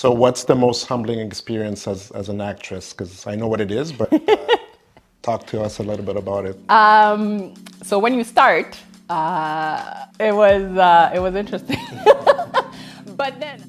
So what's the most humbling experience as an actress? Because I know what it is, but talk to us a little bit about it. So when you start, it was interesting. But then,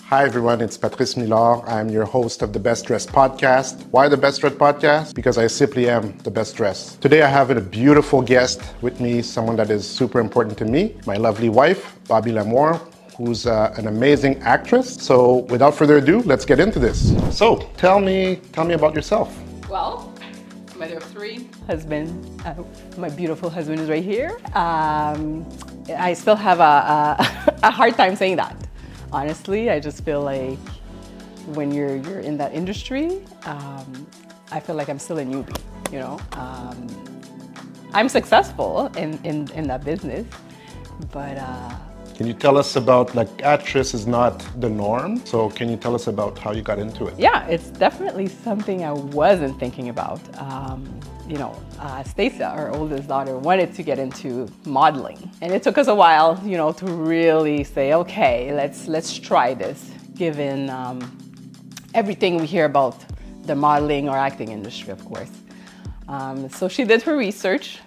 Hi everyone, it's Patrice Milord. I'm your host of the Best Dressed Podcast. Why the Best Dressed Podcast? Because I simply am the best dressed. Today I have a beautiful guest with me, someone that is super important to me, my lovely wife, Bobbie Lamour, who's an amazing actress. So without further ado, let's get into this. So tell me about yourself. well, mother of three, husband, my beautiful husband is right here. I still have a hard time saying that. Honestly, I just feel like when you're in that industry, I feel like I'm still a newbie, you know. I'm successful in that business, but Can you tell us about, like, actress is not the norm, so can you tell us about how you got into it? yeah, it's definitely something I wasn't thinking about. Stacia, our oldest daughter, wanted to get into modeling, and it took us a while, you know, to really say, okay, let's try this, given everything we hear about the modeling or acting industry, of course. So she did her research,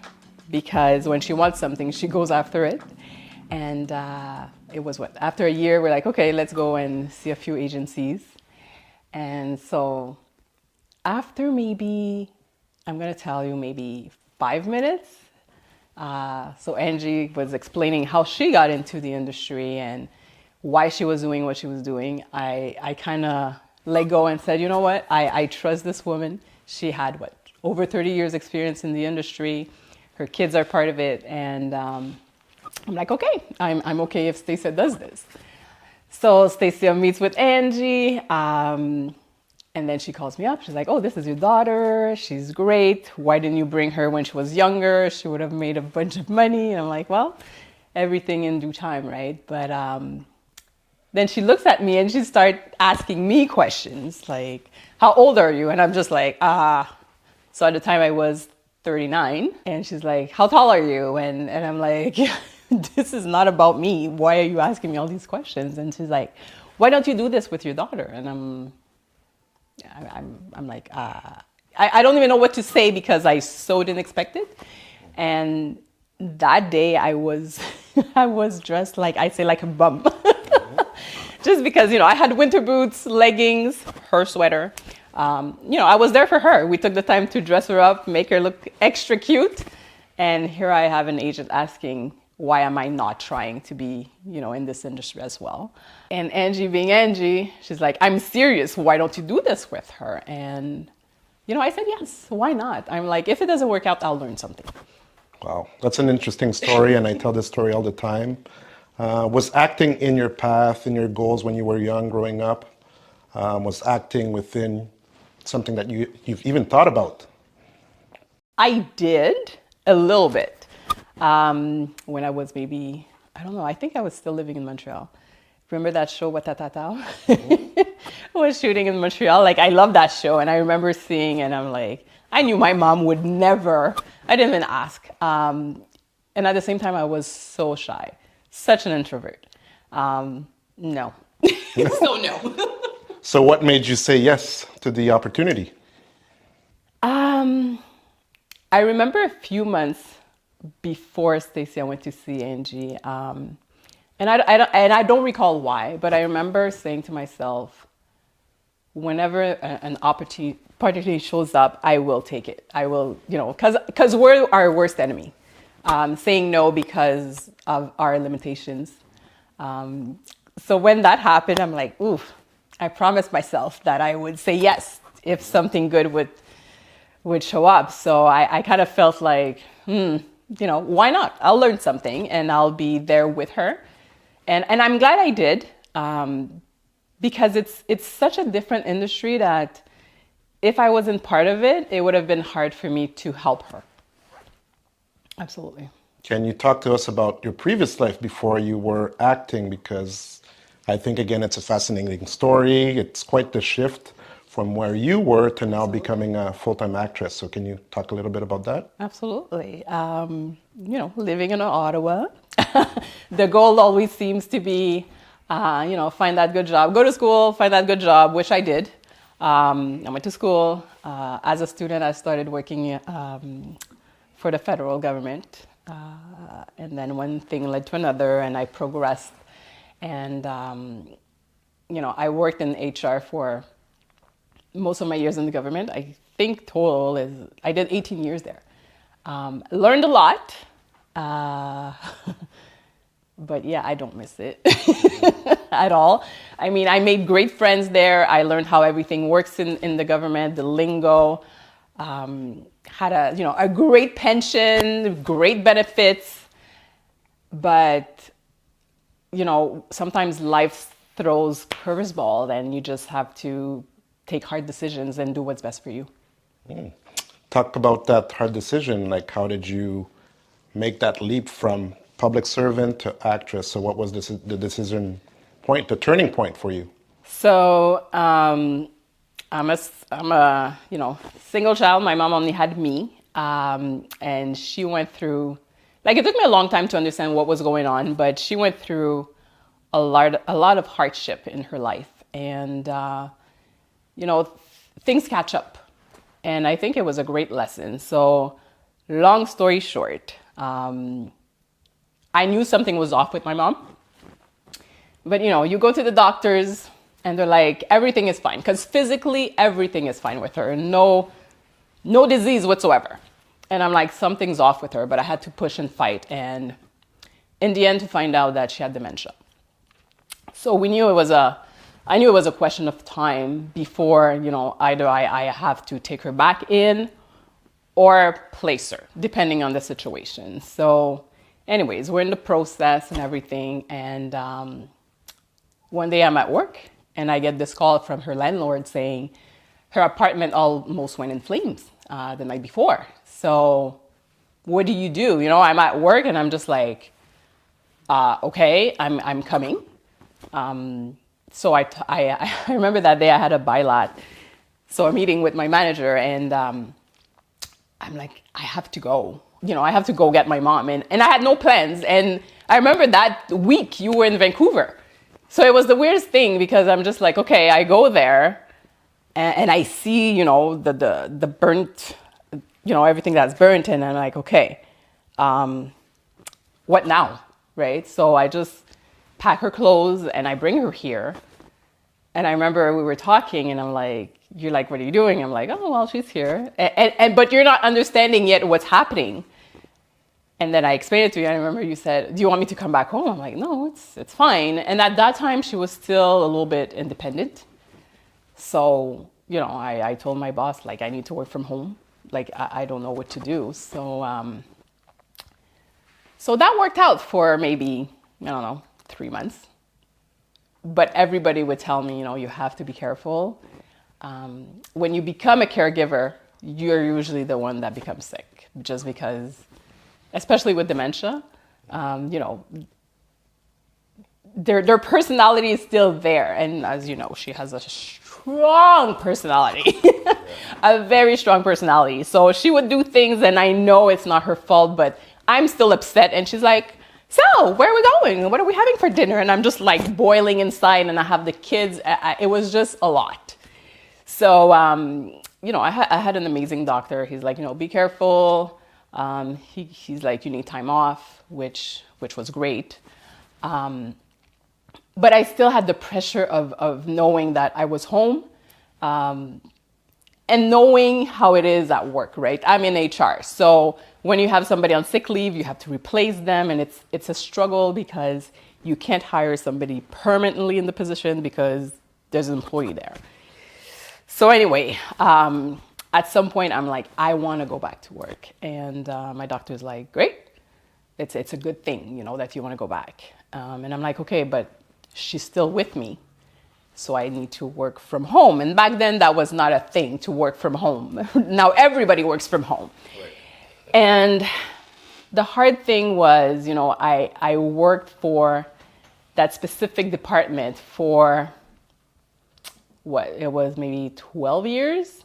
because when she wants something, she goes after it. And it was after a year, we're like, okay, let's go and see a few agencies. And so after maybe 5 minutes, so Angie was explaining how she got into the industry and why she was doing what she was doing. I kind of let go and said, you know what, I trust this woman. She had over 30 years experience in the industry. Her kids are part of it. And I'm like, okay, I'm okay if Stacia does this. So Stacia meets with Angie, and then she calls me up. She's like, oh, this is your daughter. She's great. Why didn't you bring her when she was younger? She would have made a bunch of money. And I'm like, well, everything in due time, right? But then she looks at me and she starts asking me questions like, how old are you? And I'm just like, So at the time I was 39, and she's like, how tall are you? And I'm like, this is not about me. Why are you asking me all these questions? And she's like, why don't you do this with your daughter? And I'm like, I don't even know what to say, because I so didn't expect it. And that day I was I was dressed like, I'd say, like a bum. Just because, you know, I had winter boots, leggings, her sweater. I was there for her. We took the time to dress her up, make her look extra cute. And here I have an agent asking, why am I not trying to be, in this industry as well? And Angie being Angie, she's like, I'm serious. Why don't you do this with her? And, I said, yes, why not? I'm like, if it doesn't work out, I'll learn something. Wow, that's an interesting story, and I tell this story all the time. Was acting in your path, in your goals when you were young, growing up? Was acting within something that you've even thought about? I did a little bit. When I was maybe, I don't know, I think I was still living in Montreal. Remember that show, Watatata? I was shooting in Montreal. Like, I love that show. And I remember seeing, and I'm like, I knew my mom would never, I didn't even ask. And at the same time, I was so shy, such an introvert. No. So no. So what made you say yes to the opportunity? I remember a few months before Stacia went to see Angie, and I don't recall why, but I remember saying to myself, whenever an opportunity shows up, I will take it. I will, because we're our worst enemy. Saying no because of our limitations. So when that happened, I'm like, oof. I promised myself that I would say yes if something good would show up. So I kind of felt like, why not? I'll learn something and I'll be there with her. And I'm glad I did, because it's such a different industry that if I wasn't part of it, it would have been hard for me to help her. Absolutely. Can you talk to us about your previous life before you were acting? Because I think, again, it's a fascinating story. It's quite the shift from where you were to now becoming a full-time actress. So can you talk a little bit about that? Absolutely. Living in Ottawa, the goal always seems to be, find that good job, go to school, find that good job, which I did. I went to school. As a student, I started working for the federal government. And then one thing led to another, and I progressed. And, I worked in HR for most of my years in the government. I think total I did 18 years there. Learned a lot. But yeah, I don't miss it at all. I mean, I made great friends there. I learned how everything works in the government, the lingo. Had a great pension, great benefits. But, sometimes life throws curveball, and you just have to take hard decisions and do what's best for you. Talk about that hard decision. Like, how did you make that leap from public servant to actress? So what was the decision point, the turning point for you? So I'm a single child. My mom only had me, and she went through, it took me a long time to understand what was going on, but she went through a lot of hardship in her life, and things catch up, and I think it was a great lesson. So long story short, I knew something was off with my mom. But, you go to the doctors and they're like, everything is fine. Because physically, everything is fine with her. No disease whatsoever. And I'm like, something's off with her. But I had to push and fight. And in the end, to find out that she had dementia. So I knew it was a question of time before, either I have to take her back in or place her, depending on the situation. So anyways, we're in the process and everything. And one day I'm at work and I get this call from her landlord saying her apartment almost went in flames the night before. So what do you do? I'm at work and I'm just like, okay, I'm coming. So I remember that day I had a bylaw. So a meeting with my manager, and I'm like, I have to go. I have to go get my mom. And I had no plans. And I remember that week you were in Vancouver. So it was the weirdest thing, because I'm just like, okay, I go there and I see, the burnt, everything that's burnt. And I'm like, okay, what now? Right? So I just pack her clothes and I bring her here. And I remember we were talking and I'm like, you're like, what are you doing? I'm like, oh, well, she's here. But you're not understanding yet what's happening. And then I explained it to you. And I remember you said, do you want me to come back home? I'm like, no, it's fine. And at that time, she was still a little bit independent. So, I told my boss, I need to work from home. I don't know what to do. So that worked out for maybe, 3 months. But everybody would tell me, you have to be careful. When you become a caregiver, you're usually the one that becomes sick, just because, especially with dementia, their personality is still there. And as you know, she has a strong personality, a very strong personality. So she would do things and I know it's not her fault, but I'm still upset. And she's like, so where are we going? What are we having for dinner? And I'm just like boiling inside, and I have the kids. It was just a lot. So, I had an amazing doctor. He's like, be careful. He's like, you need time off, which was great. But I still had the pressure of knowing that I was home, and knowing how it is at work, right? I'm in HR. So when you have somebody on sick leave, you have to replace them. And it's a struggle, because you can't hire somebody permanently in the position because there's an employee there. So anyway, at some point I'm like, I want to go back to work. And my doctor's like, great. It's a good thing, that you want to go back. And I'm like, okay, but she's still with me. So I need to work from home. And back then that was not a thing, to work from home. Now everybody works from home. Right. And the hard thing was, I worked for that specific department for it was maybe 12 years.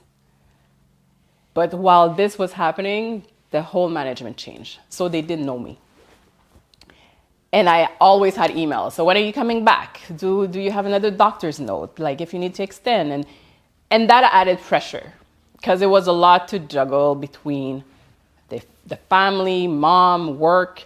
But while this was happening, the whole management changed. So they didn't know me. And I always had emails. So when are you coming back? Do you have another doctor's note? Like if you need to extend. And that added pressure because it was a lot to juggle between the family, mom, work.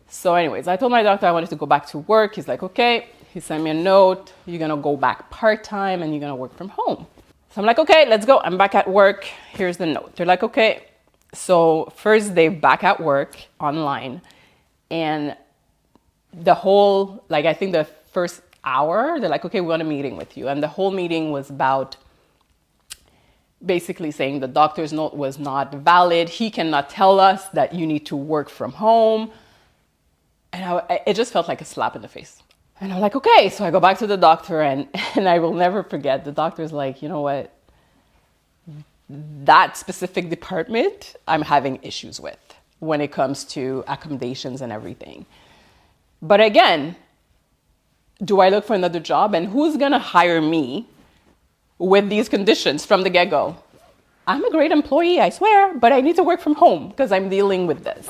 So anyways, I told my doctor I wanted to go back to work. He's like, okay. He sent me a note. You're going to go back part-time and you're going to work from home. So I'm like, okay, let's go. I'm back at work. Here's the note. They're like, okay. So first day back at work online. And the whole, like I think the first hour, they're like, okay, we want a meeting with you. And the whole meeting was about basically saying the doctor's note was not valid. He cannot tell us that you need to work from home. And it just felt like a slap in the face. And I'm like, okay. So I go back to the doctor and I will never forget. The doctor's like, you know what? That specific department I'm having issues with when it comes to accommodations and everything. But again, do I look for another job? And who's going to hire me with these conditions from the get-go? I'm a great employee, I swear, but I need to work from home because I'm dealing with this.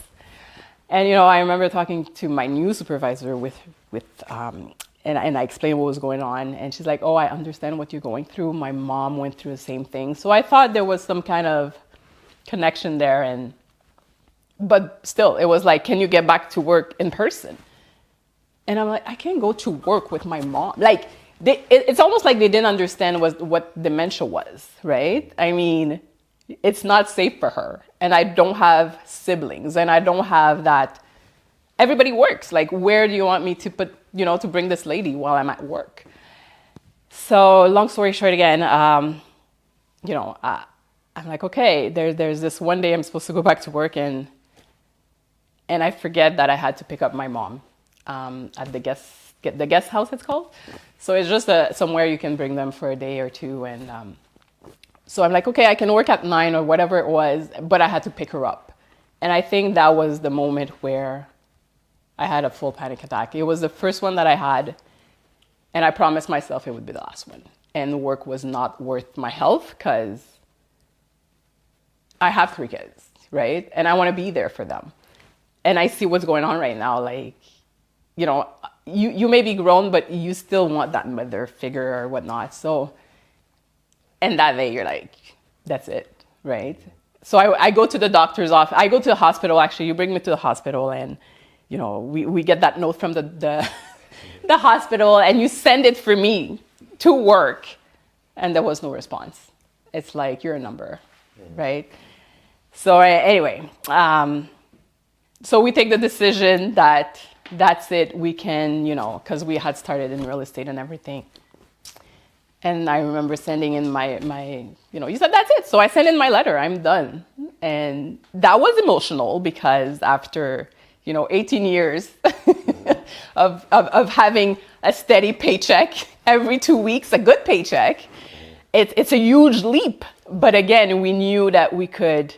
And, you know, I remember talking to my new supervisor and I explained what was going on. And she's like, oh, I understand what you're going through. My mom went through the same thing. So I thought there was some kind of connection there. But still, it was like, can you get back to work in person? And I'm like, I can't go to work with my mom. Like, it's almost like they didn't understand what dementia was, right? I mean, it's not safe for her. And I don't have siblings and I don't have that. Everybody works. Like, where do you want me to put, to bring this lady while I'm at work? So long story short again, I'm like, okay, there's this one day I'm supposed to go back to work and I forget that I had to pick up my mom at the guest house, it's called. So it's just somewhere you can bring them for a day or two. And so I'm like, okay, I can work at 9 or whatever it was, but I had to pick her up. And I think that was the moment where I had a full panic attack. It was the first one that I had, and I promised myself it would be the last one. And work was not worth my health because I have 3 kids, right? And I want to be there for them. And I see what's going on right now. Like, you may be grown, but you still want that mother figure or whatnot. So, and that day you're like, that's it, right? So I go to the doctor's office. I go to the hospital, actually. You bring me to the hospital and, we get that note from the hospital and you send it for me to work. And there was no response. It's like, you're a number, right? So anyway, so we take the decision that that's it. We can, because we had started in real estate and everything. And I remember sending in my you said, that's it. So I sent in my letter. I'm done. And that was emotional because after, 18 years of having a steady paycheck every 2 weeks, a good paycheck, it's a huge leap. But again, we knew that we could,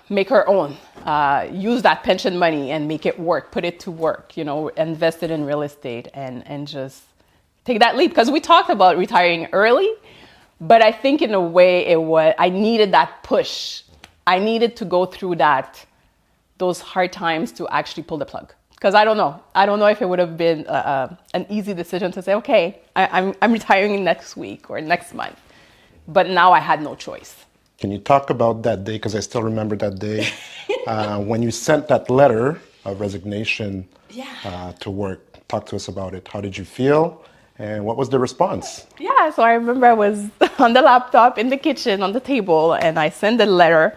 make our own, use that pension money and make it work, put it to work, invest it in real estate and just take that leap. Because we talked about retiring early, but I think in a way I needed that push. I needed to go through those hard times to actually pull the plug. Because I don't know if it would have been an easy decision to say, okay, I'm retiring next week or next month. But now I had no choice. Can you talk about that day? Because I still remember that day when you sent that letter of resignation to work. Talk to us about it. How did you feel? And what was the response? Yeah, so I remember I was on the laptop in the kitchen on the table and I sent the letter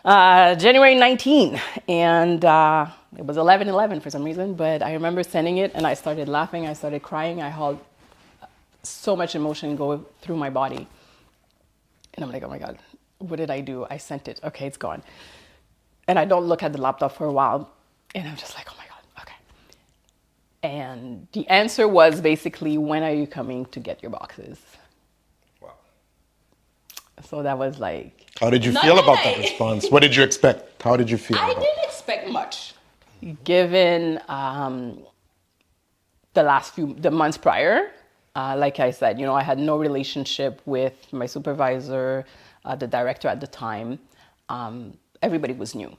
January 19. And it was 11/11 for some reason. But I remember sending it and I started laughing. I started crying. I had so much emotion go through my body. And I'm like, oh my God, what did I do? I sent it. Okay, it's gone. And I don't look at the laptop for a while. And I'm just like, oh my God, okay. And the answer was basically, when are you coming to get your boxes? Wow. So that was like... How did you feel about that response? What did you expect? How did you feel? I didn't expect much. Given the months prior, like I said, I had no relationship with my supervisor, the director at the time. Everybody was new.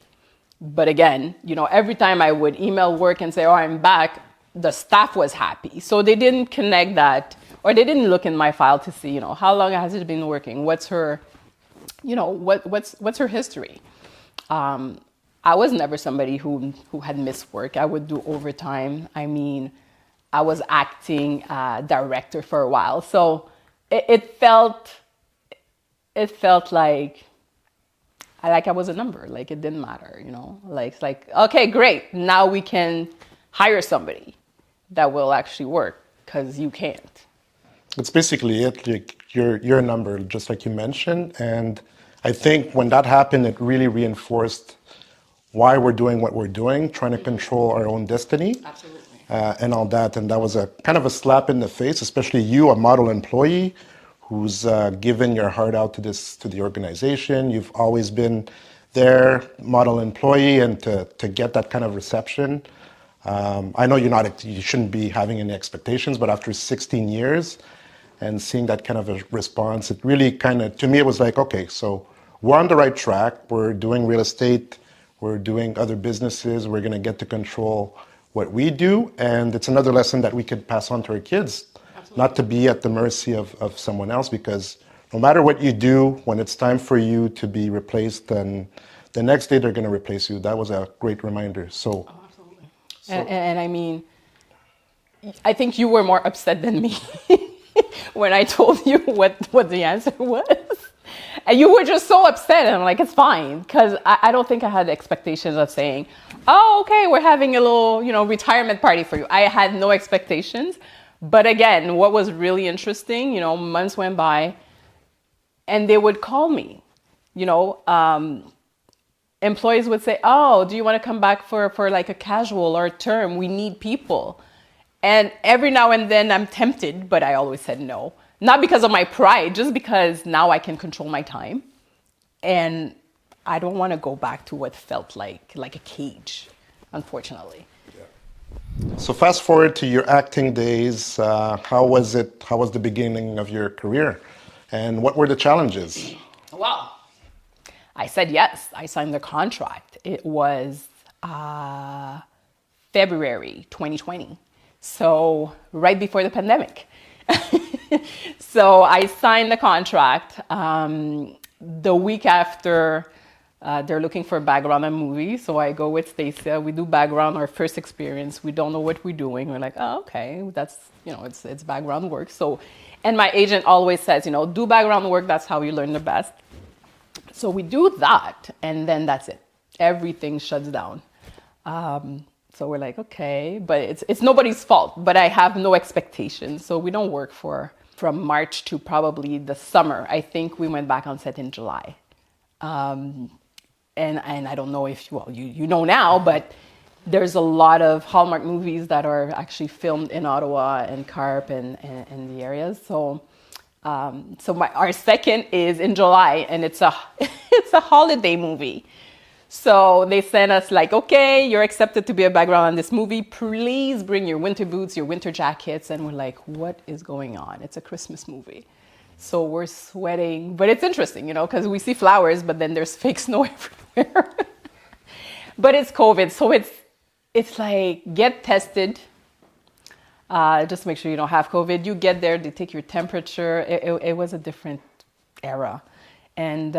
But again, every time I would email work and say, oh, I'm back, the staff was happy. So they didn't connect that, or they didn't look in my file to see, how long has it been working? What's her, what's her history? I was never somebody who had missed work. I would do overtime. I mean, I was acting director for a while. So it felt like I was a number, like it didn't matter, like it's like, okay, great. Now we can hire somebody that will actually work because you can't. It's basically it. Like you're a number, just like you mentioned. And I think when that happened, it really reinforced why we're doing what we're doing, trying to control our own destiny. Absolutely. And all that. And that was a kind of a slap in the face, especially you, a model employee who's given your heart out to the organization. You've always been there, model employee, and to get that kind of reception. I know you shouldn't be having any expectations, but after 16 years and seeing that kind of a response, it really to me, it was like, okay, so we're on the right track. We're doing real estate. We're doing other businesses. We're going to get to control what we do, and it's another lesson that we could pass on to our kids. Absolutely. Not to be at the mercy of someone else, because no matter what you do, when it's time for you to be replaced, then the next day they're going to replace you. That was a great reminder. So, absolutely. And I mean, I think you were more upset than me when I told you what the answer was. And you were just so upset, and I'm like, it's fine, because I don't think I had expectations of saying, oh, okay, we're having a little, retirement party for you. I had no expectations. But again, what was really interesting, months went by, and they would call me, employees would say, oh, do you want to come back for like a casual or a term? We need people. And every now and then I'm tempted, but I always said no. Not because of my pride, just because now I can control my time. And I don't want to go back to what felt like a cage, unfortunately. Yeah. So fast forward to your acting days. How was it? How was the beginning of your career? And what were the challenges? Well, I said yes. I signed the contract. It was February 2020. So right before the pandemic. So I signed the contract. The week after, they're looking for background on movies. So I go with Stacia. We do background, our first experience. We don't know what we're doing. We're like, oh, okay, that's, it's background work. So, and my agent always says, do background work. That's how you learn the best. So we do that, and then that's it. Everything shuts down. So we're like, okay, but it's nobody's fault. But I have no expectations. So we don't work from March to probably the summer. I think we went back on set in July. And I don't know if, you know now, but there's a lot of Hallmark movies that are actually filmed in Ottawa and Carp and the areas. So our second is in July, and it's a holiday movie. So they sent us like, okay, you're accepted to be a background on this movie. Please bring your winter boots, your winter jackets. And we're like, what is going on? It's a Christmas movie. So we're sweating. But it's interesting, because we see flowers, but then there's fake snow everywhere. But it's COVID. So it's like, get tested. Just make sure you don't have COVID. You get there, they take your temperature. It was a different era. And...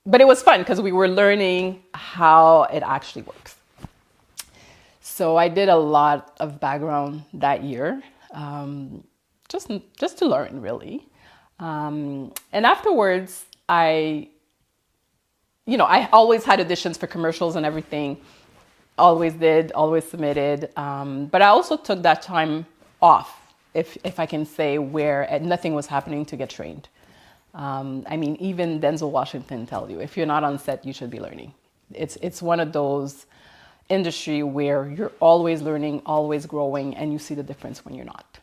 but it was fun because we were learning how it actually works. So I did a lot of background that year, just to learn, really. And afterwards, I always had auditions for commercials and everything. Always did, always submitted. But I also took that time off, if I can say, where nothing was happening to get trained. Even Denzel Washington tells you, if you're not on set, you should be learning. It's one of those industry where you're always learning, always growing, and you see the difference when you're not.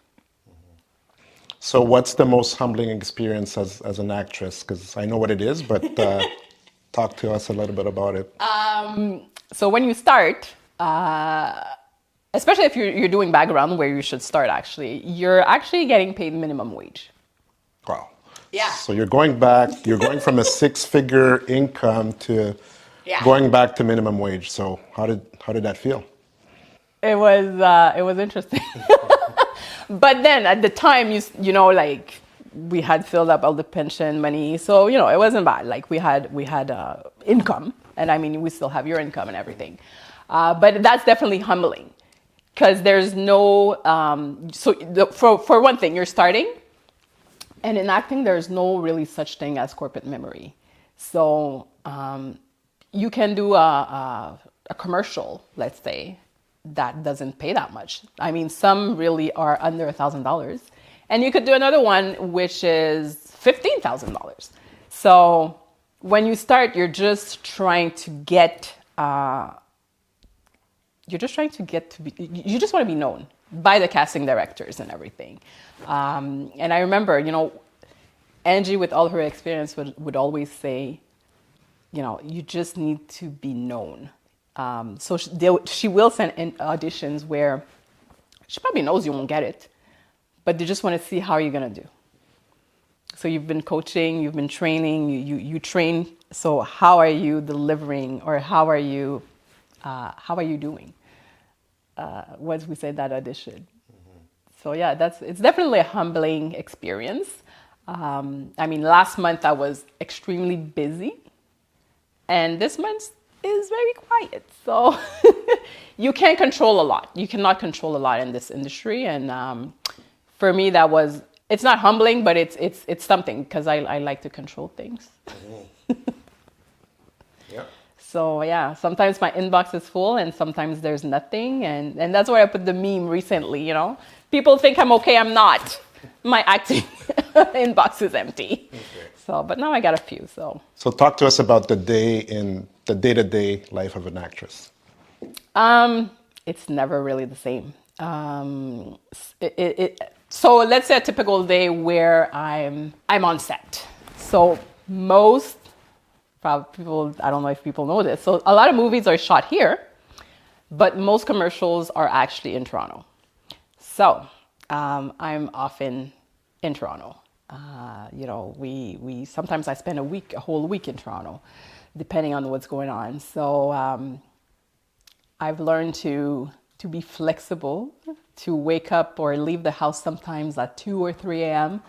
So what's the most humbling experience as an actress? Because I know what it is, but talk to us a little bit about it. So when you start, especially if you're doing background, where you should start actually, you're actually getting paid minimum wage. Wow. Yeah. So you're going from a 6-figure income to going back to minimum wage. So how did that feel? It was interesting. But then at the time, you know, like we had filled up all the pension money, so you know it wasn't bad. Like we had income, and I mean we still have your income and everything. But that's definitely humbling because there's no for one thing, you're starting, and in acting there's no really such thing as corporate memory. So you can do a commercial, let's say, that doesn't pay that much. I mean, some really are under $1,000, and you could do another one which is $15,000. So when you start, you're just trying to get you just want to be known by the casting directors and everything. And I remember, you know, Angie, with all her experience, would always say, you know, you just need to be known. So she will send in auditions where she probably knows you won't get it, but they just want to see how you're going to do. So you've been coaching, you've been training, you train. So how are you delivering, or how are you doing? Once we say that audition. So yeah, it's definitely a humbling experience. I mean, last month I was extremely busy, and this month is very quiet. So you can't control a lot. You cannot control a lot in this industry. And for me, it's not humbling, but it's something, because I like to control things. Yeah. So yeah, sometimes my inbox is full and sometimes there's nothing. And that's why I put the meme recently, you know. People think I'm okay, I'm not. My acting inbox is empty. Okay. So, but now I got a few, so. So talk to us about the day-to-day life of an actress. It's never really the same. So let's say a typical day where I'm on set. So most people, I don't know if people know this. So a lot of movies are shot here, but most commercials are actually in Toronto. So I'm often in Toronto. You know, we sometimes I spend a whole week in Toronto, depending on what's going on. So I've learned to be flexible, to wake up or leave the house sometimes at 2 or 3 a.m.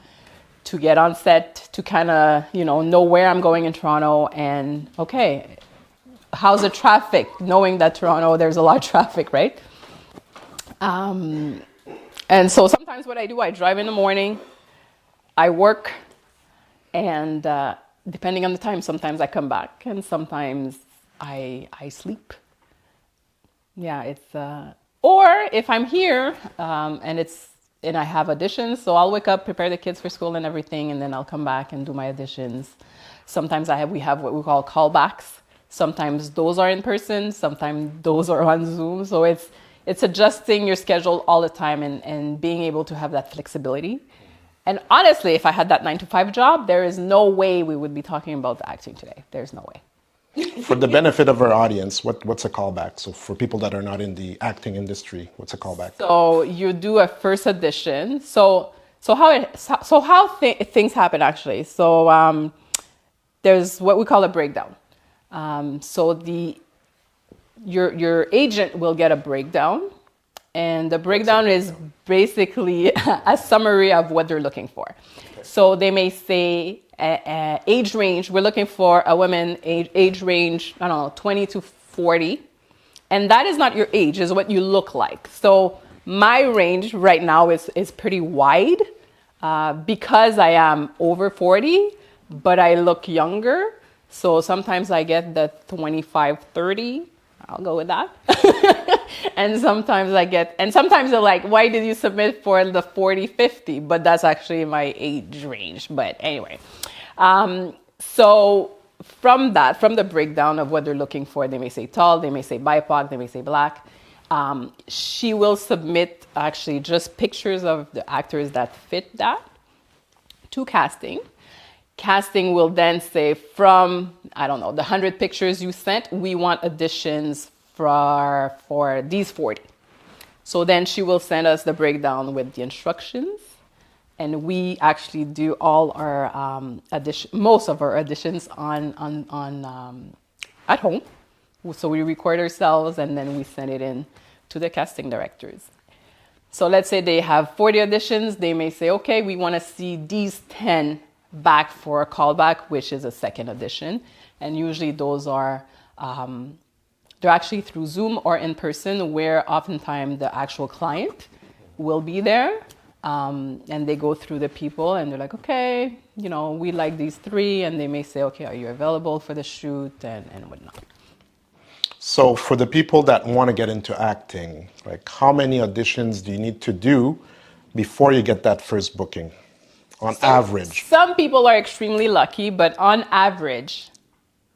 to get on set, to kind of, you know where I'm going in Toronto, and okay, how's the traffic? Knowing that Toronto, there's a lot of traffic, right? And so sometimes what I do, I drive in the morning, I work, and depending on the time, sometimes I come back, and sometimes I sleep. Yeah, it's or if I'm here and I have auditions, so I'll wake up, prepare the kids for school and everything, and then I'll come back and do my auditions. Sometimes we have what we call callbacks. Sometimes those are in person, sometimes those are on Zoom. So it's adjusting your schedule all the time and being able to have that flexibility. And honestly, if I had that 9-to-5 job, there is no way we would be talking about the acting today. There's no way. For the benefit of our audience, what's a callback? So for people that are not in the acting industry, what's a callback? So you do a first audition. So how things happen actually. So there's what we call a breakdown. So your agent will get a breakdown, and the breakdown is basically a summary of what they're looking for. Okay. So they may say age range, we're looking for a woman age range, I don't know, 20 to 40. And that is not your age, is what you look like. So my range right now is pretty wide because I am over 40, but I look younger. So sometimes I get the 25, 30. I'll go with that. And sometimes they're like, why did you submit for the 40, 50? But that's actually my age range. But anyway, so from the breakdown of what they're looking for, they may say tall, they may say BIPOC, they may say black. She will submit actually just pictures of the actors that fit that to casting. Casting will then say, from, I don't know, the 100 pictures you sent, we want additions for these 40. So then she will send us the breakdown with the instructions, and we actually do all our most of our auditions on at home. So we record ourselves and then we send it in to the casting directors. So let's say they have 40 auditions. They may say, okay, we want to see these 10 back for a callback, which is a second audition. And usually those are, they're actually through Zoom or in person, where oftentimes the actual client will be there. And they go through the people and they're like, okay, we like these 3. And they may say, okay, are you available for the shoot and whatnot. So for the people that want to get into acting, like how many auditions do you need to do before you get that first booking on average? Some people are extremely lucky, but on average,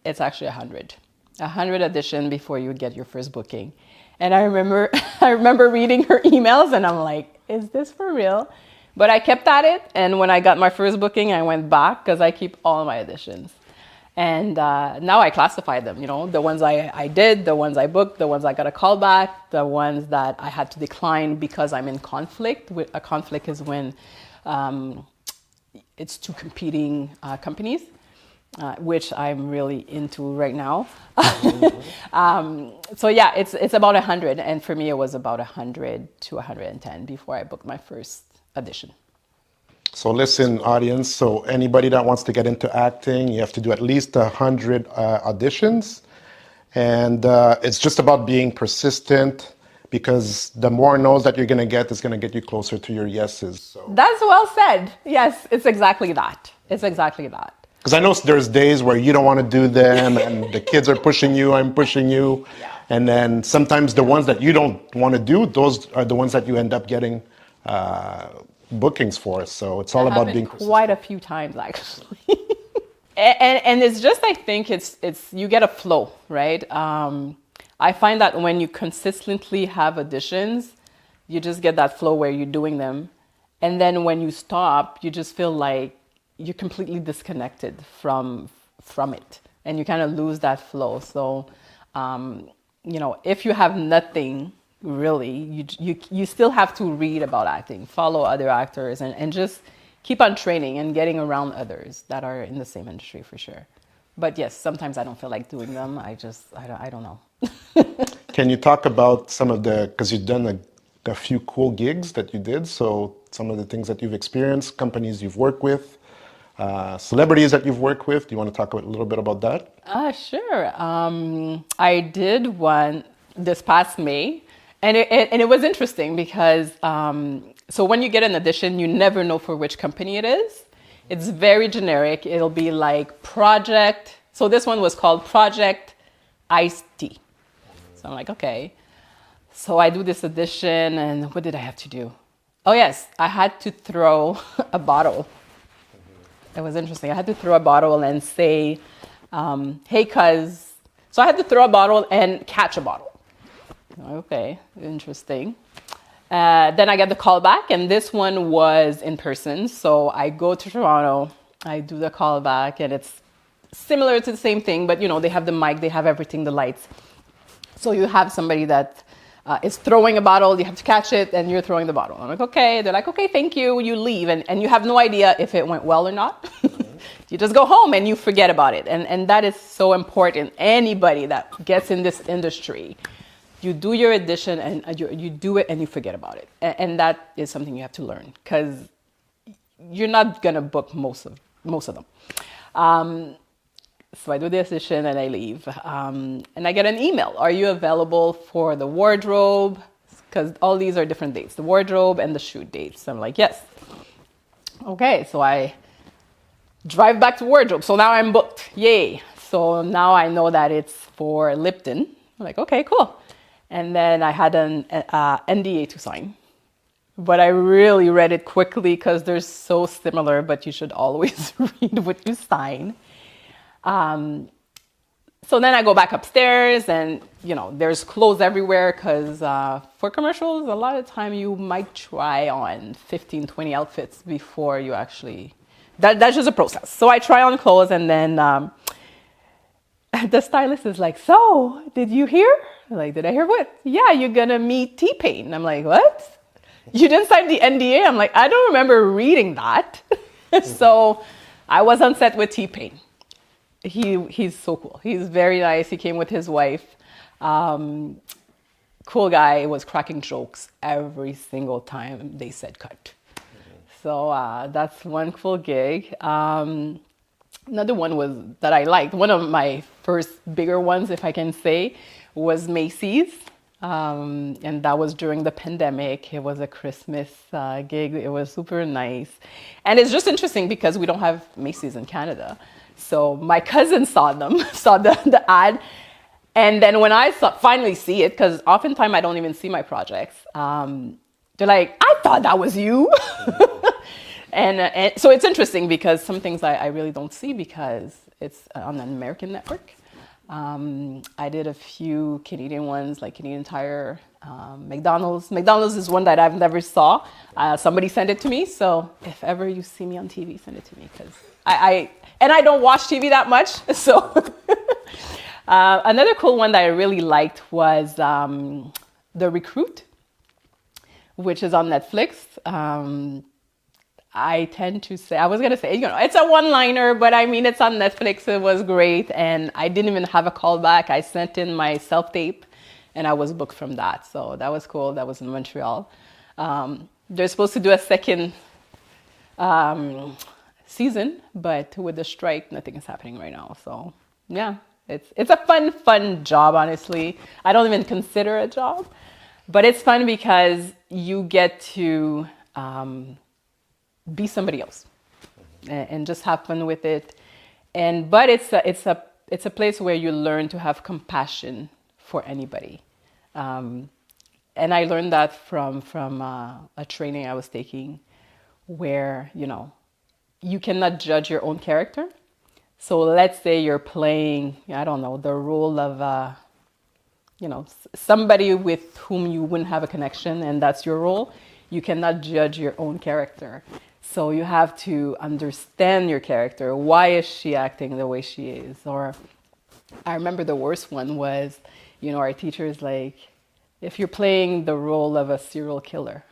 it's actually 100. 100 audition before you get your first booking. And I remember reading her emails and I'm like, is this for real? But I kept at it. And when I got my first booking, I went back because I keep all my auditions. And now I classify them, the ones I did, the ones I booked, the ones I got a call back, the ones that I had to decline because I'm in conflict. A conflict is when it's 2 competing companies, which I'm really into right now. So yeah, it's about 100. And for me, it was about 100 to 110 before I booked my first audition. So listen, audience, so anybody that wants to get into acting, you have to do at least 100 auditions. And it's just about being persistent, because the more no's that you're going to get is going to get you closer to your yeses. So. That's well said. Yes, it's exactly that. It's exactly that. Because I know there's days where you don't want to do them and the kids are pushing you, I'm pushing you. Yeah. And then sometimes the ones that you don't want to do, those are the ones that you end up getting bookings for. So it's all about being persistent. Quite a few times, actually. and it's just, I think it's you get a flow, right? I find that when you consistently have auditions, you just get that flow where you're doing them. And then when you stop, you just feel like you're completely disconnected from it. And you kind of lose that flow. So, if you have nothing, really, you still have to read about acting, follow other actors, and just keep on training and getting around others that are in the same industry for sure. But yes, sometimes I don't feel like doing them. I don't know. Can you talk about some of because you've done a few cool gigs that you did, so some of the things that you've experienced, companies you've worked with, celebrities that you've worked with. Do you want to talk a little bit about that? Sure. I did one this past May. And it was interesting because, so when you get an audition, you never know for which company it is. It's very generic. It'll be like Project. So this one was called Project Iced Tea. So I'm like, okay. So I do this audition, and what did I have to do? Oh yes, I had to throw a bottle. It was interesting. I had to throw a bottle and say, hey, cuz. So I had to throw a bottle and catch a bottle. Okay, interesting. Then I get the call back, and this one was in person. So I go to Toronto, I do the call back, and it's similar to the same thing, but they have the mic, they have everything, the lights. So you have somebody that is throwing a bottle, you have to catch it, and you're throwing the bottle. I'm like, okay. They're like, okay, thank you. You leave, and you have no idea if it went well or not. You just go home and you forget about it. And that is so important. Anybody that gets in this industry, you do your audition and you do it and you forget about it. And that is something you have to learn, because you're not going to book most of them. So I do the audition and I leave. And I get an email. Are you available for the wardrobe? Because all these are different dates, the wardrobe and the shoot dates. I'm like, yes. Okay, so I drive back to wardrobe. So now I'm booked. Yay. So now I know that it's for Lipton. I'm like, okay, cool. And then I had an NDA to sign. But I really read it quickly because they're so similar, but you should always read what you sign. So then I go back upstairs and, there's clothes everywhere because for commercials, a lot of time you might try on 15, 20 outfits before you actually, that's just a process. So I try on clothes and then the stylist is like, so did you hear? I'm like, did I hear what? Yeah, you're going to meet T-Pain. I'm like, what? You didn't sign the NDA? I'm like, I don't remember reading that. So I was on set with T-Pain. he's so cool. He's very nice. He came with his wife. Cool guy, was cracking jokes every single time they said cut. So that's one cool gig. Another one was that I liked. One of my first bigger ones, if I can say, was Macy's. And that was during the pandemic. It was a Christmas gig. It was super nice. And it's just interesting because we don't have Macy's in Canada. So my cousin saw them, saw the ad. And then when I finally see it, because oftentimes I don't even see my projects, they're like, I thought that was you. And so it's interesting because some things I really don't see because it's on an American network. I did a few Canadian ones, like Canadian Tire, McDonald's. McDonald's is one that I've never saw. Somebody sent it to me. So if ever you see me on TV, send it to me because I don't watch TV that much. So another cool one that I really liked was The Recruit, which is on Netflix. I tend to say, I was going to say, it's a one-liner, but I mean, it's on Netflix. It was great. And I didn't even have a callback. I sent in my self-tape and I was booked from that. So that was cool. That was in Montreal. They're supposed to do a second season, but with the strike, nothing is happening right now. So yeah, it's a fun job, honestly. I don't even consider it a job, but it's fun because you get to be somebody else and just have fun with it. But it's a place where you learn to have compassion for anybody. And I learned that from a training I was taking where, you cannot judge your own character. So let's say you're playing, I don't know, the role of, somebody with whom you wouldn't have a connection, and that's your role. You cannot judge your own character. So you have to understand your character. Why is she acting the way she is? Or I remember the worst one was, our teacher is like, if you're playing the role of a serial killer,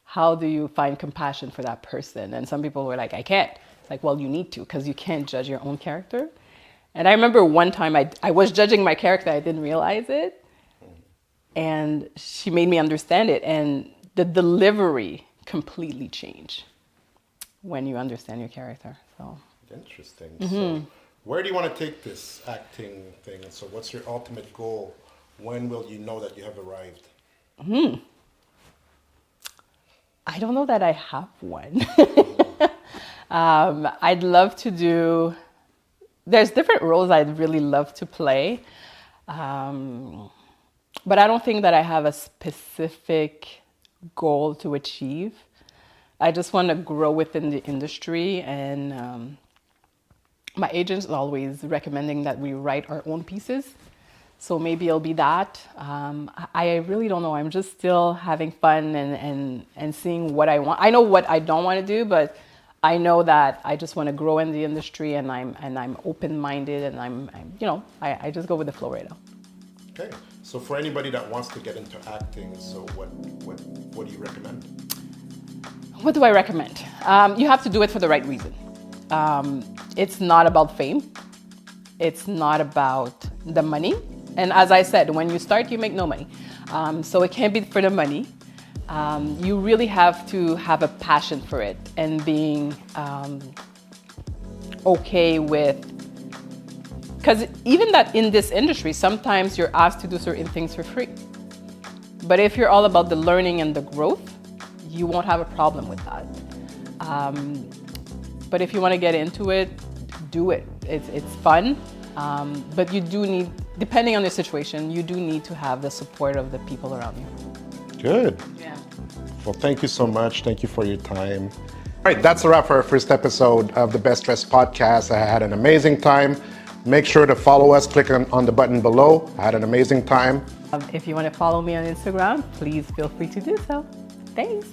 how do you find compassion for that person? And some people were like, I can't. It's like, well, you need to, because you can't judge your own character. And I remember one time I was judging my character. I didn't realize it. And she made me understand it. And the delivery completely changed when you understand your character. So interesting. So where do you want to take this acting thing? And so what's your ultimate goal? When will you know that you have arrived? I don't know that I have one. I'd love to do, there's different roles I'd really love to play. But I don't think that I have a specific goal to achieve. I just want to grow within the industry, and my agent's always recommending that we write our own pieces. So maybe it'll be that. I really don't know. I'm just still having fun and seeing what I want. I know what I don't want to do, but I know that I just want to grow in the industry, and I'm open-minded, and I just go with the flow right now. Okay. So for anybody that wants to get into acting, so what do you recommend? What do I recommend? You have to do it for the right reason. It's not about fame. It's not about the money. And as I said, when you start, you make no money. So it can't be for the money. You really have to have a passion for it and being okay with, because even that in this industry, sometimes you're asked to do certain things for free. But if you're all about the learning and the growth, you won't have a problem with that. But if you want to get into it, do it. It's fun. But you do need, depending on the situation, you do need to have the support of the people around you. Good. Yeah. Well, thank you so much. Thank you for your time. All right, that's a wrap for our first episode of the Best Dressed Podcast. I had an amazing time. Make sure to follow us. Click on the button below. I had an amazing time. If you want to follow me on Instagram, please feel free to do so. Thanks.